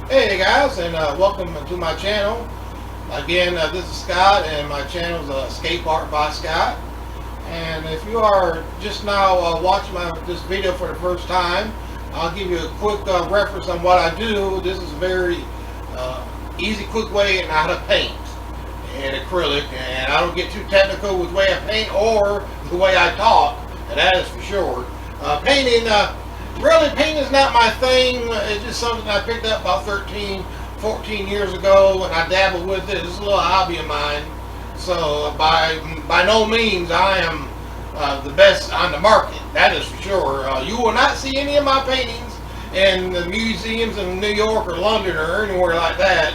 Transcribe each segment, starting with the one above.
Hey guys, and welcome to my channel. Again, this is Scott, and my channel is Escape Art by Scott. And if you are just now watching this video for the first time, I'll give you a quick reference on what I do. This is a very easy, quick way on how to paint in acrylic, and I don't get too technical with the way I paint or the way I talk, and that is for sure. Painting is not my thing. It's just something I picked up about 13, 14 years ago, and I dabbled with it. It's a little hobby of mine. So by no means I am the best on the market. That is for sure. You will not see any of my paintings in the museums in New York or London or anywhere like that.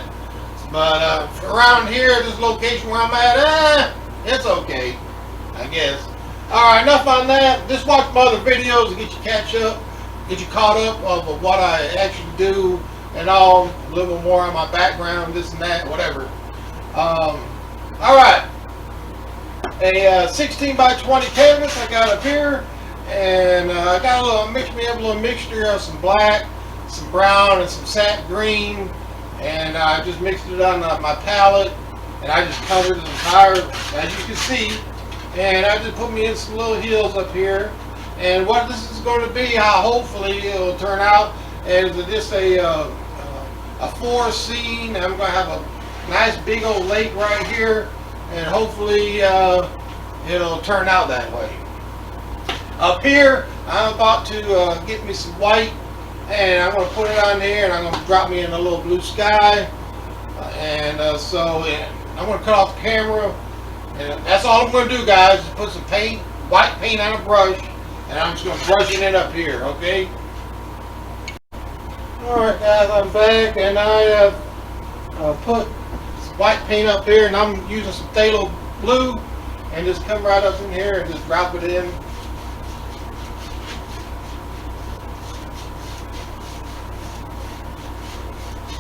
But around here, this location where I'm at, it's okay, I guess. Alright, enough on that. Just watch my other videos to get you caught up of what I actually do and all, a little more on my background, this and that, whatever. Alright, a 16 by 20 canvas I got up here, and I got a little mixture of some black, some brown, and some satin green, and I just mixed it on my palette, and I just covered the entire, as you can see, and I just put me in some little hills up here. And what this is going to be, how hopefully it will turn out, is just a forest scene. I'm going to have a nice big old lake right here, and hopefully it'll turn out that way. Up here, I'm about to get me some white, and I'm going to put it on there, and I'm going to drop me in a little blue sky. And I'm going to cut off the camera, and that's all I'm going to do, guys, is put some paint, white paint on a brush. And I'm just going to brush it up here, okay? Alright guys, I'm back, and I have put some white paint up here, and I'm using some phthalo blue, and just come right up in here and just drop it in.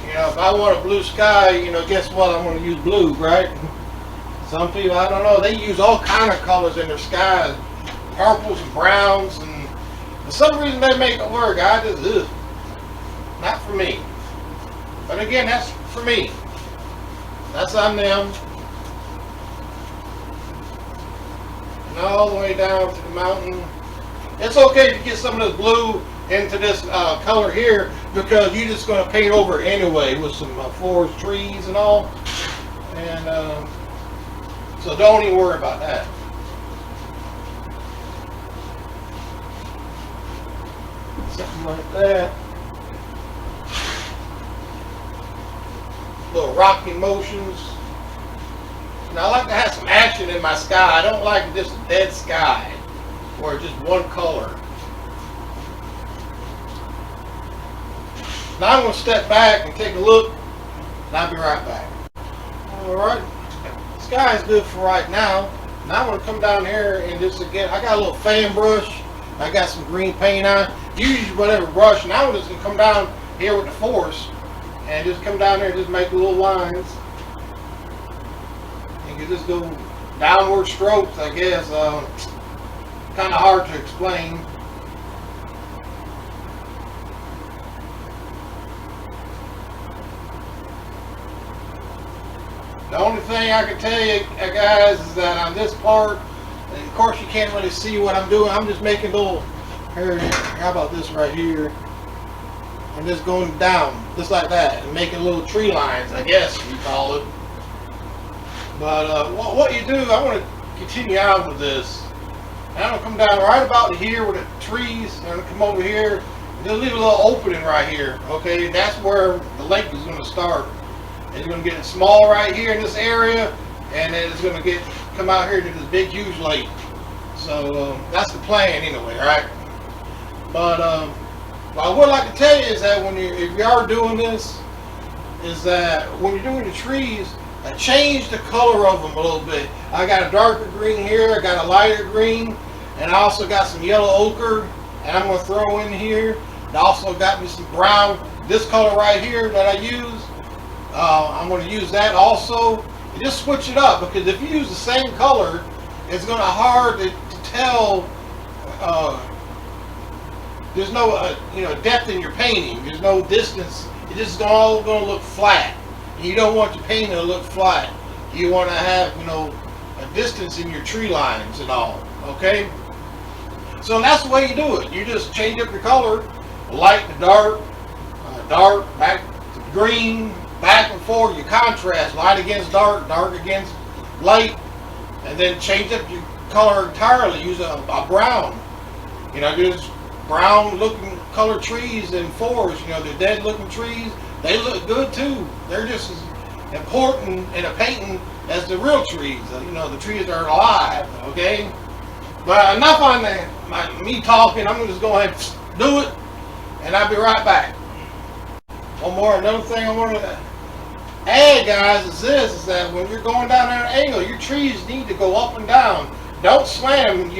You know, if I want a blue sky, you know, guess what? I'm going to use blue, right? Some people, I don't know, they use all kind of colors in their skies. Purples and browns, and for some reason they make it work. I just, not for me. But again, that's for me. That's on them. And all the way down to the mountain. It's okay to get some of this blue into this color here, because you're just going to paint over it anyway with some forest trees and all. And so don't even worry about that. Something like that. Little rocky motions. And I like to have some action in my sky. I don't like just a dead sky or just one color. Now I'm going to step back and take a look, and I'll be right back. Alright, the sky is good for right now. Now I'm going to come down here and just again, I got a little fan brush. I got some green paint on. You use whatever brush, and I'm just going to come down here with the force and just come down there and just make little lines. You can just go downward strokes, I guess. Kind of hard to explain. The only thing I can tell you guys is that on this part, of course you can't really see what I'm doing. I'm just making little, here, how about this right here, and just going down just like that and making little tree lines, I guess you call it. But what you do, I want to continue on with this, and I'm going to come down right about here with the trees, and I'm going to come over here and just leave a little opening right here, okay? And that's where the lake is going to start. It's going to get small right here in this area, and then it's going to come out here to this big huge lake. So that's the plan anyway, right? But what I would like to tell you is that if you are doing this, is that when you're doing the trees, change the color of them a little bit. I got a darker green here, I got a lighter green, and I also got some yellow ochre, and I'm going to throw in here. I also got me some brown, this color right here that I use. I'm going to use that also. And just switch it up, because if you use the same color, it's going to be hard to tell. There's no depth in your painting. There's no distance. It's just all gonna look flat. And you don't want your paint to look flat. You want to have, you know, a distance in your tree lines and all. Okay. So that's the way you do it. You just change up your color, light to dark, dark back to green, back and forth. You contrast light against dark, dark against light, and then change up your color entirely. Use a brown. You know, just brown looking color trees in forests. You know, the dead looking trees, they look good too. They're just as important in a painting as the real trees. You know, the trees are alive. Okay. But enough on me talking. I'm just going to ahead and do it, and I'll be right back. Another thing I want to add, guys, is that when you're going down at an angle, your trees need to go up and down. Don't slam.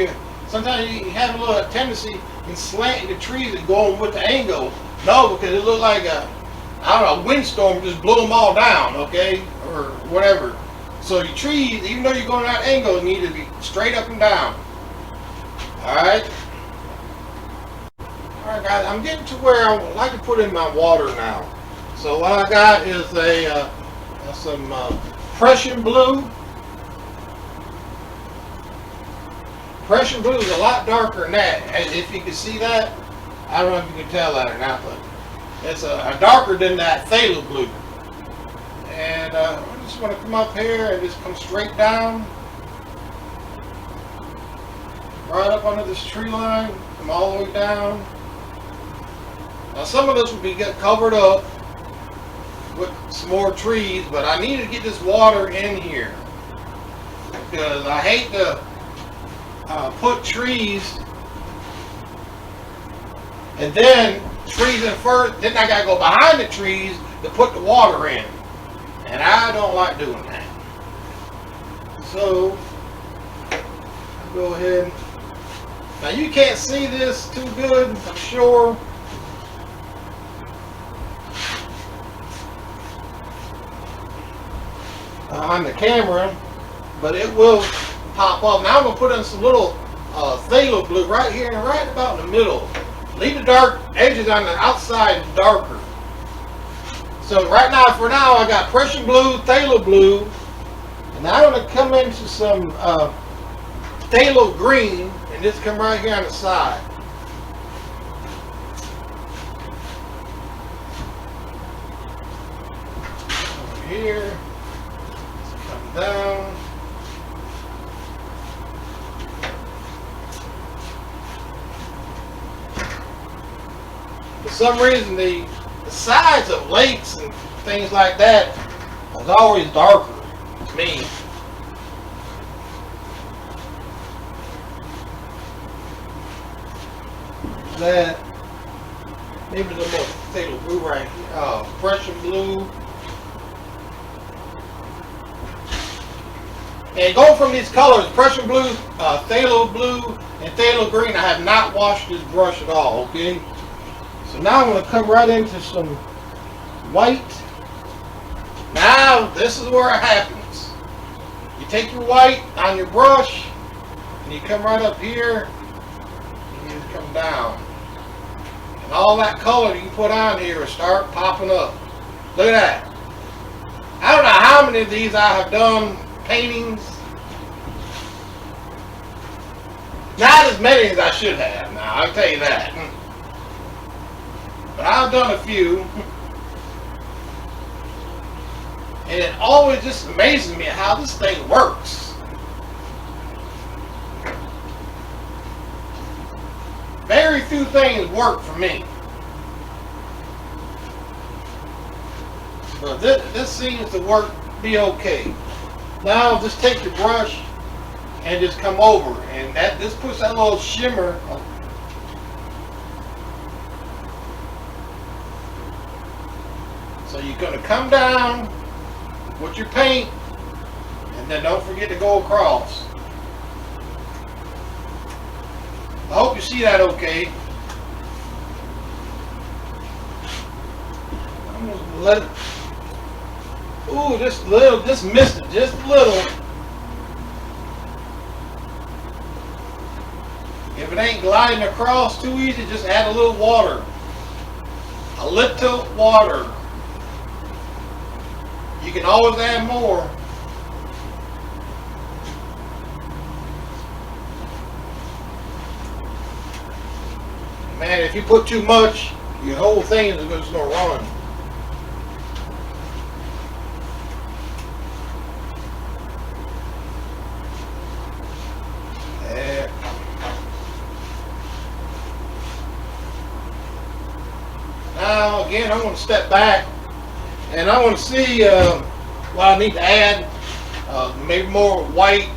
Sometimes you have a little tendency in slanting the trees and going with the angle. No, because it looks like a windstorm just blew them all down, okay, or whatever. So your trees, even though you're going at an angle, need to be straight up and down. Alright, guys, I'm getting to where I would like to put in my water now. So what I got is some Prussian blue. Prussian blue is a lot darker than that. And if you can see that, I don't know if you can tell that or not, but it's a darker than that phthalo blue. And I just want to come up here and just come straight down. Right up under this tree line, come all the way down. Now some of this will be covered up with some more trees, but I need to get this water in here because I hate to put trees and then trees in first, then I gotta go behind the trees to put the water in, and I don't like doing that. So I'll go ahead. Now you can't see this too good, I'm sure. On the camera, but it will pop up. Now I'm going to put in some little phthalo blue right here and right about in the middle. Leave the dark edges on the outside darker. So right now, for now, I got Prussian blue, phthalo blue, and now I'm going to come into some phthalo green and just come right here on the side. Over here. Come down. For some reason, the sides of lakes and things like that is always darker to me. That maybe a little more phthalo blue right here. Prussian blue. And going from these colors, Prussian blue, phthalo blue, and phthalo green, I have not washed this brush at all, okay? So now I'm going to come right into some white. Now, this is where it happens. You take your white on your brush, and you come right up here, and you come down. And all that color you put on here will start popping up. Look at that. I don't know how many of these I have done paintings. Not as many as I should have, now, I'll tell you that. But I've done a few. And it always just amazes me how this thing works. Very few things work for me. But this seems to work, be okay. Now just take your brush and just come over, and that this puts that little shimmer. So you're going to come down with your paint, and then don't forget to go across. I hope you see that okay. I'm going to let it. Ooh, just missed it, just a little. If it ain't gliding across too easy, just add a little water. A little water. You can always add more. Man, if you put too much, your whole thing is just going to run. Yeah. Now, again, I want to step back and I want to see what I need to add. Maybe more white,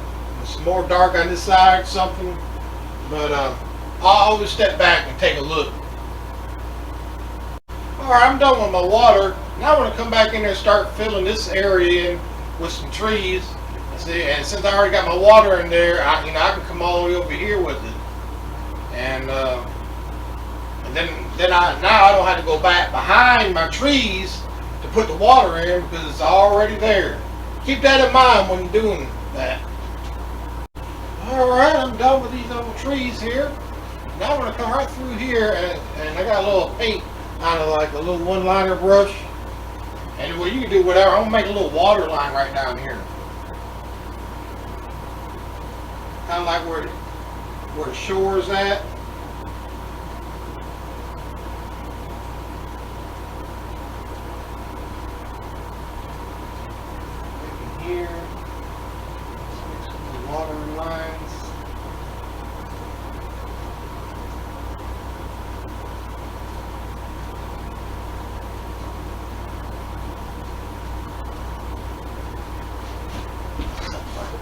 some more dark on this side, something. But I'll always step back and take a look. Alright, I'm done with my water. Now I want to come back in there and start filling this area in with some trees. See, and since I already got my water in there, I can come all the way over here with it. And then now I don't have to go back behind my trees to put the water in because it's already there. Keep that in mind when you're doing that. Alright, I'm done with these little trees here. Now I'm going to come right through here and I got a little paint out of like a little one-liner brush. And well, you can do whatever. I'm going to make a little water line right down here. Kind of like where the shore is at. Maybe here. Let's make some water lines.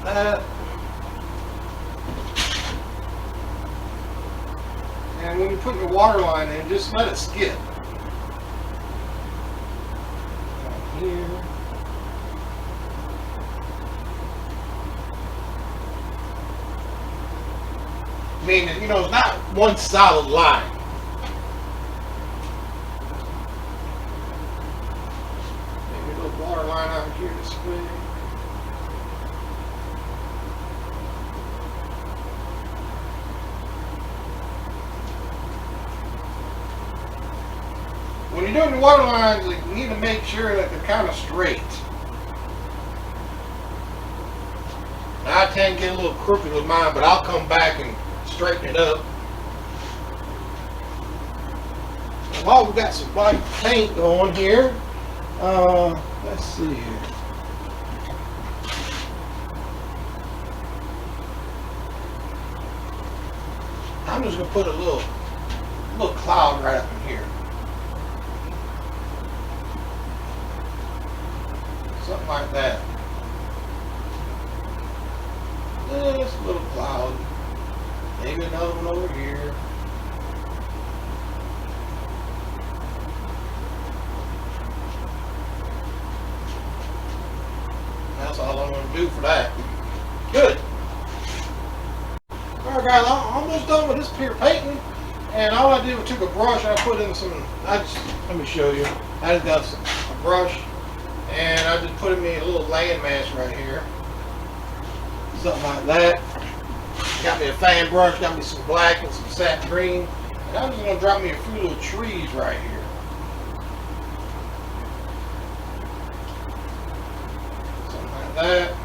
That. And when you put your water line in, just let it skip. Down here. Meaning, it's not one solid line. Maybe a little water line out here this way. When you're doing the water lines, you need to make sure that they're kind of straight. Now, I tend to get a little crooked with mine, but I'll come back and straighten it up. While we've got some white paint going here, let's see here. I'm just going to put a little cloud right up in here. Something like that. Just a little cloud. Maybe another one over here. That's all I'm going to do for that. Good. Alright guys, I'm almost done with this clear painting. And all I did was took a brush and I put in let me show you. I just got a brush. And I just put me a little landmass right here. Something like that. Got me a fan brush, got me some black and some satin green. And I'm just going to drop me a few little trees right here. Something like that.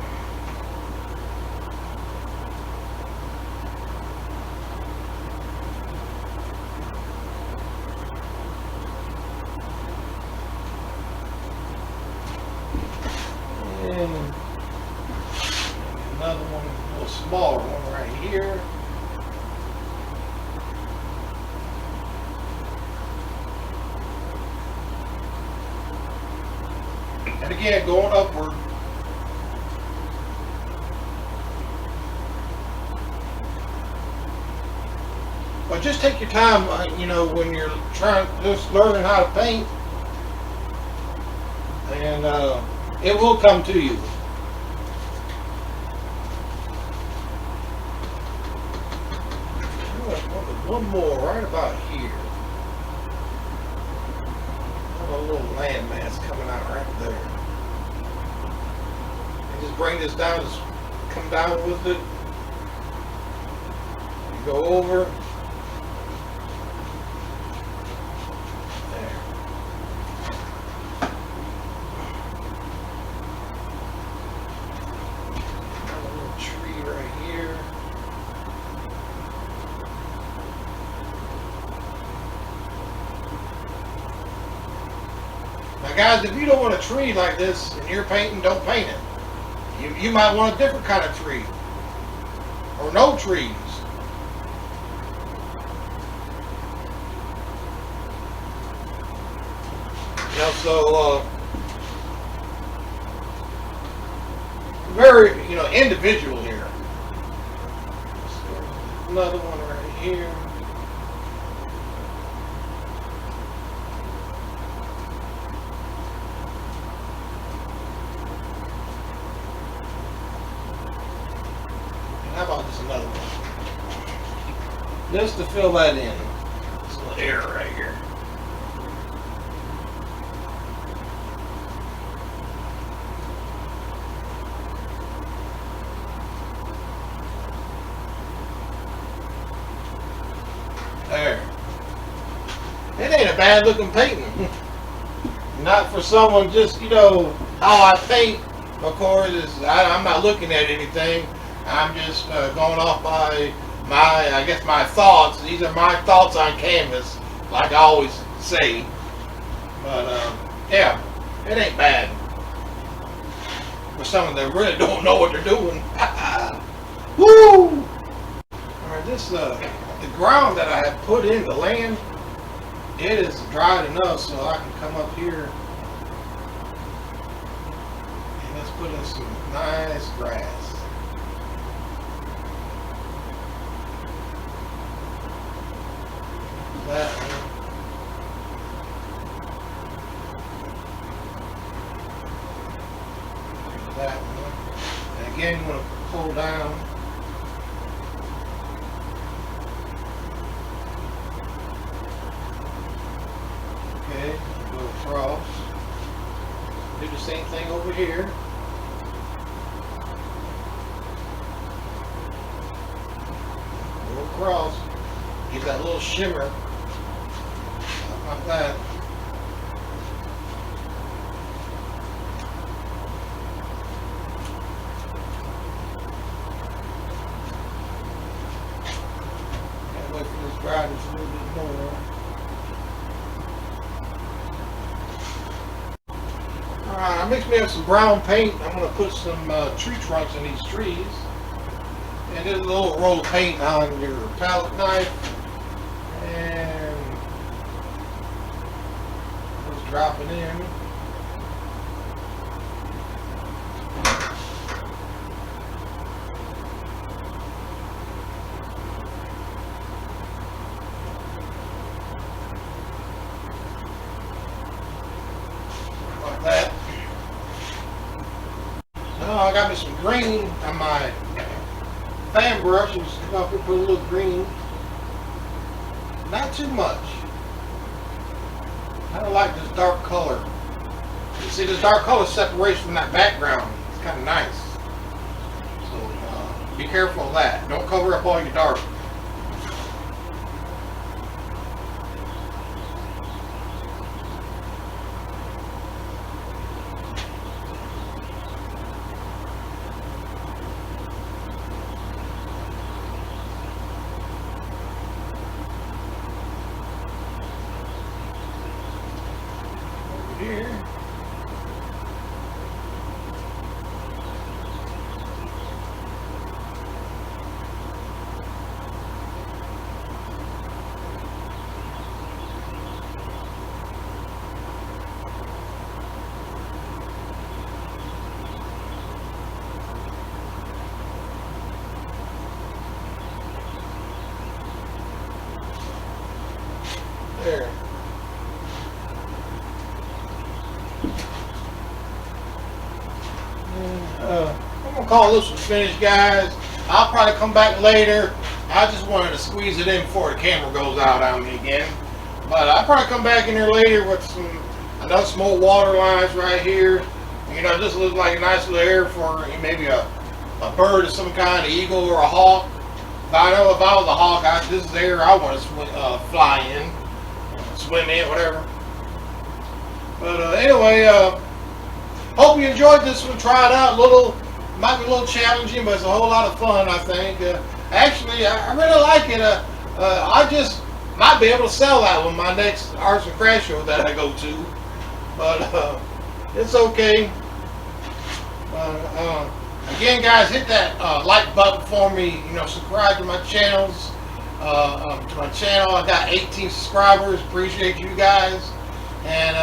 And another one, a little smaller one right here. And again, going upward. But just take your time, when you're just learning how to paint. And it will come to you. One more right about here. A little landmass coming out right there. And just bring this down, just come down with it. You go over. There. Now guys, if you don't want a tree like this and you're painting, don't paint it. You might want a different kind of tree. Or no trees. You know, so very, individual here. Another one right here. How about just another one? Just to fill that in. This little area right here. There. It ain't a bad looking painting. Not for someone just, how I paint, of course, I'm not looking at anything. I'm just going off by my thoughts. These are my thoughts on canvas, like I always say. But, yeah, it ain't bad. For someone that really don't know what they're doing. Woo! Alright, the ground that I have put in the land, it is dried enough so I can come up here and let's put in some nice grass. That one. That one. And again, you want to pull down. Okay, go across. Do the same thing over here. Go across. Give that little shimmer. Like that. Gotta wait for this dry just a little bit more. Alright, I mixed me up some brown paint. I'm going to put some tree trunks in these trees. And there's a little roll of paint on your palette knife. And just drop it in. Like that. Now I got me some green on my fan brush. And just come up and put a little green. Not too much. I don't like this dark color. You see, this dark color separates from that background. It's kind of nice. So be careful of that. Don't cover up all your dark. Here. There. I'm gonna call this one finished, guys. I'll probably come back later. I just wanted to squeeze it in before the camera goes out on me again. But I'll probably come back in here later with another some old water lines right here. This looks like a nice little area for maybe a bird of some kind, an eagle or a hawk. If I was a hawk, this is the area I want to fly in, swim in, whatever. But anyway, hope you enjoyed this one. Try it out. Might be a little challenging, but it's a whole lot of fun, I think. Actually, I really like it. I just might be able to sell that one my next arts and crafts show that I go to. but it's okay. Again, guys, hit that like button for me. You know, subscribe to my channels. To my channel, I got 18 subscribers. Appreciate you guys. And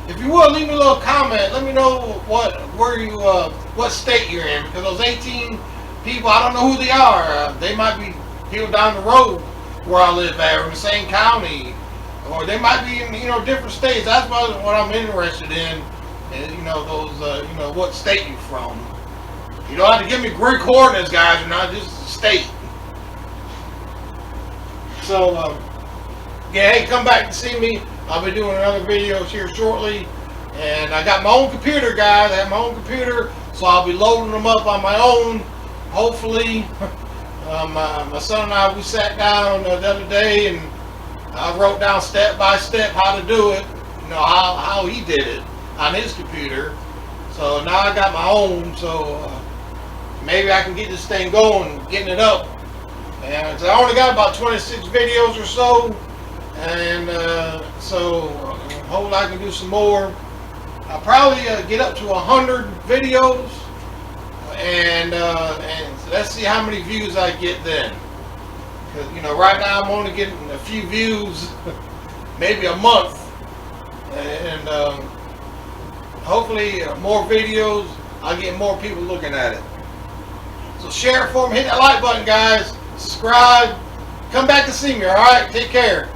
if you would leave me a little comment, let me know what state you're in, because those 18 people, I don't know who they are. They might be people down the road where I live at, or in the same county, or they might be in different states. That's what I'm interested in. And those what state you from. You don't have to give me Greek coordinates, guys. You're not just a state. So yeah, hey, come back to see me. I'll be doing another videos here shortly. And I got my own computer, guys. I have my own computer, so I'll be loading them up on my own. Hopefully, my son and I, we sat down the other day, and I wrote down step by step how to do it. You know, how he did it on his computer. So now I got my own, so maybe I can get this thing going, getting it up. And I only got about 26 videos or so, and so hopefully I can do some more. I'll probably get up to 100 videos, and let's see how many views I get then. Because right now I'm only getting a few views, maybe a month, and hopefully more videos, I'll get more people looking at it. So share it for me, hit that like button, guys, subscribe, come back to see me, alright? Take care.